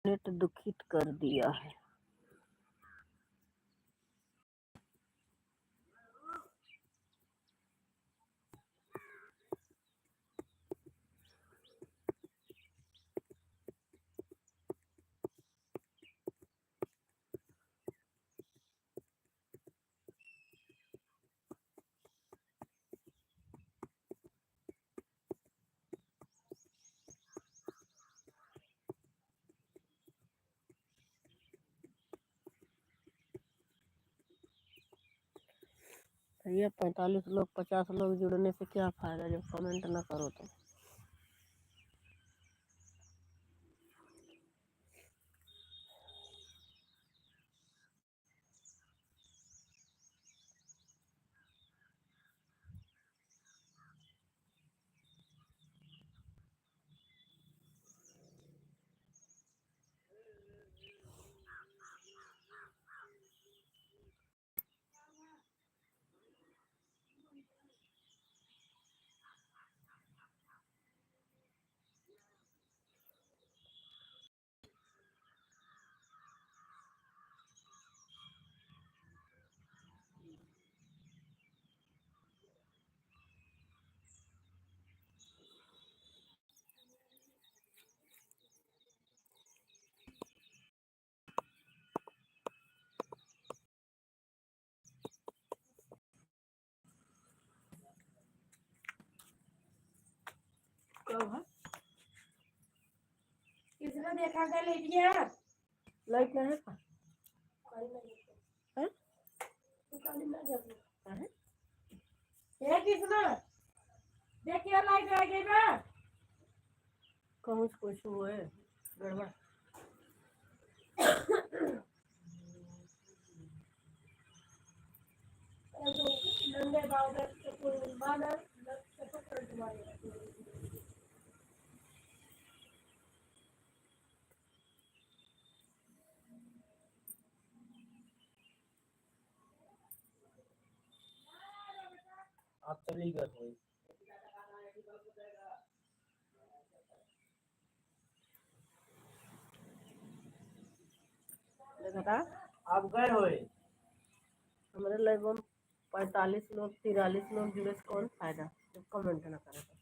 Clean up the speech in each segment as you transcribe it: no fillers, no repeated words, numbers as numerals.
Net दुखित कर दिया है। भैया 45 लोग 50 लोग जुड़ने से क्या फायदा जब कमेंट ना करो तो। किसने देखा था लेटिया लाइट नहीं है का? है? ये किसने देखिए लाइट आ गई ना कहूँ कुछ हुए गड़बड़। नंदे बादल बादल आप चली गए देखा आप गए हुए हमारे लाइव में 45 लोग 43 लोग जुड़े से कौन फायदा जब कमेंट ना करे तो।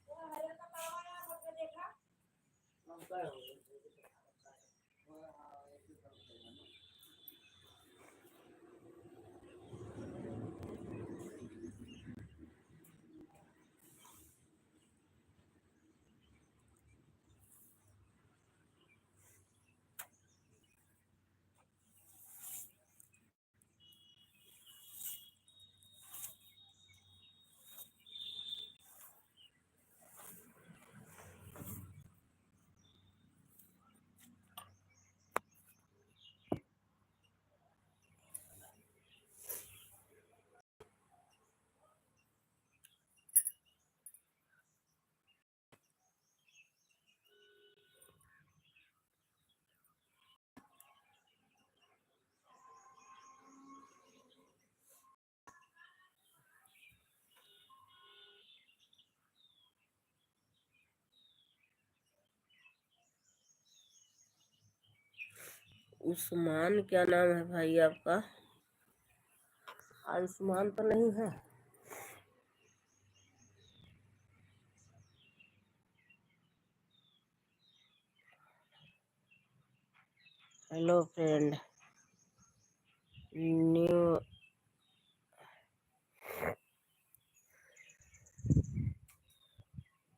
उस्मान क्या नाम है भाई आपका? आयुष्मान तो नहीं है? हेलो फ्रेंड न्यू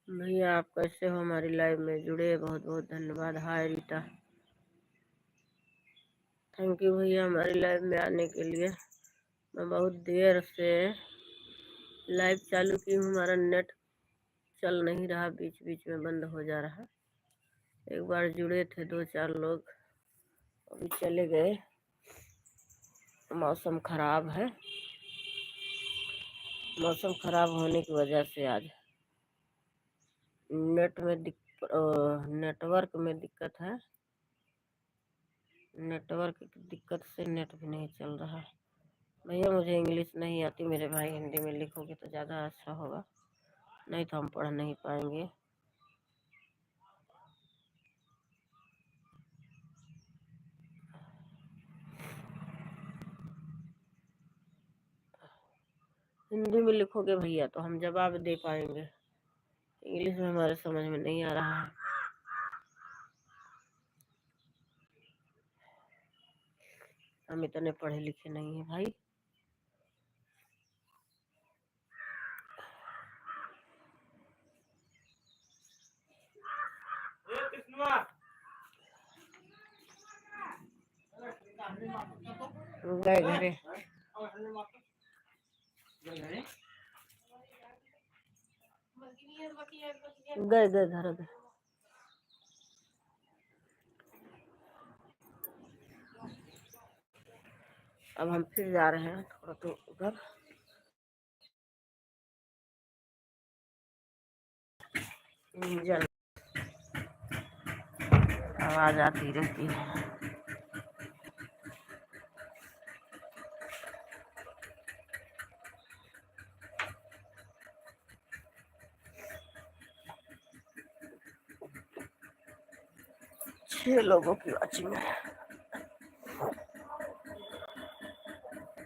भैया आप कैसे हो? हमारी लाइव में जुड़े बहुत बहुत धन्यवाद। हाय रीता, थैंक यू भैया हमारी लाइव में आने के लिए। मैं बहुत देर से लाइव चालू की हूँ, हमारा नेट चल नहीं रहा, बीच बीच में बंद हो जा रहा। एक बार जुड़े थे 2-4 लोग, अभी चले गए। मौसम खराब है, मौसम खराब होने की वजह से आज नेटवर्क में दिक्कत है। नेटवर्क की दिक्कत से नेट भी नहीं चल रहा। भैया मुझे इंग्लिश नहीं आती, मेरे भाई हिंदी में लिखोगे तो ज़्यादा अच्छा होगा, नहीं तो हम पढ़ नहीं पाएंगे। हिंदी में लिखोगे भैया तो हम जवाब दे पाएंगे, इंग्लिश में हमारे समझ में नहीं आ रहा है। हम इतने पढ़े लिखे नहीं है भाई। गए घरे, गए गए घर गए। अब हम फिर जा रहे हैं थोड़ा तो उधर। इंजन आवाज आती रहती है। छह लोगों की वॉचिंग है।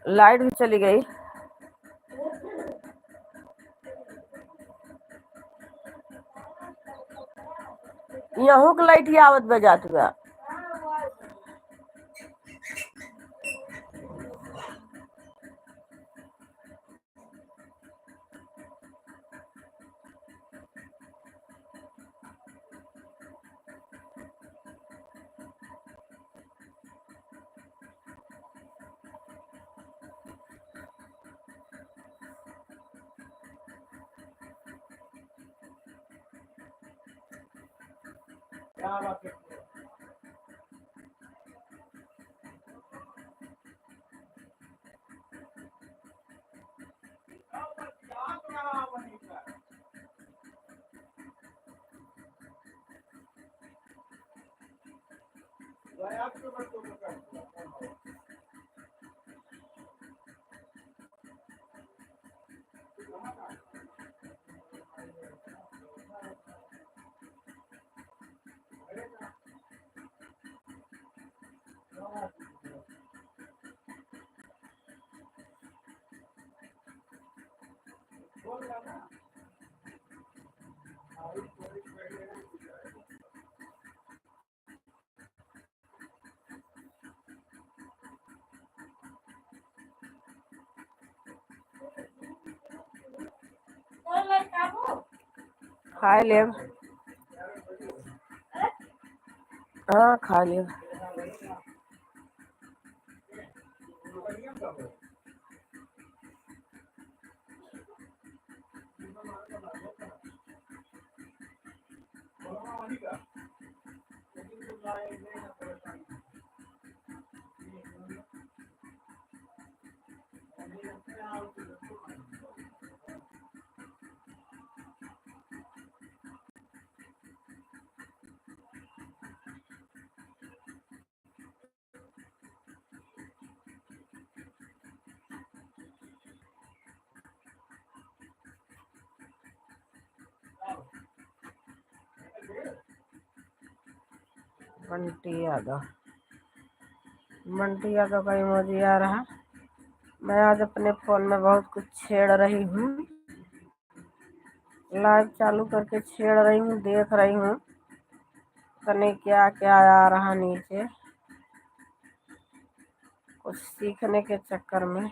लाइट भी चली गई। यहाँ की लाइट ही आवत बजात हुआ। खा ले। हाँ खा ले। बंटी यादव का इमोजी आ रहा। मैं आज अपने फोन में बहुत कुछ छेड़ रही हूँ, लाइव चालू करके छेड़ रही हूँ, देख रही हूँ कने क्या क्या आ रहा नीचे, कुछ सीखने के चक्कर में।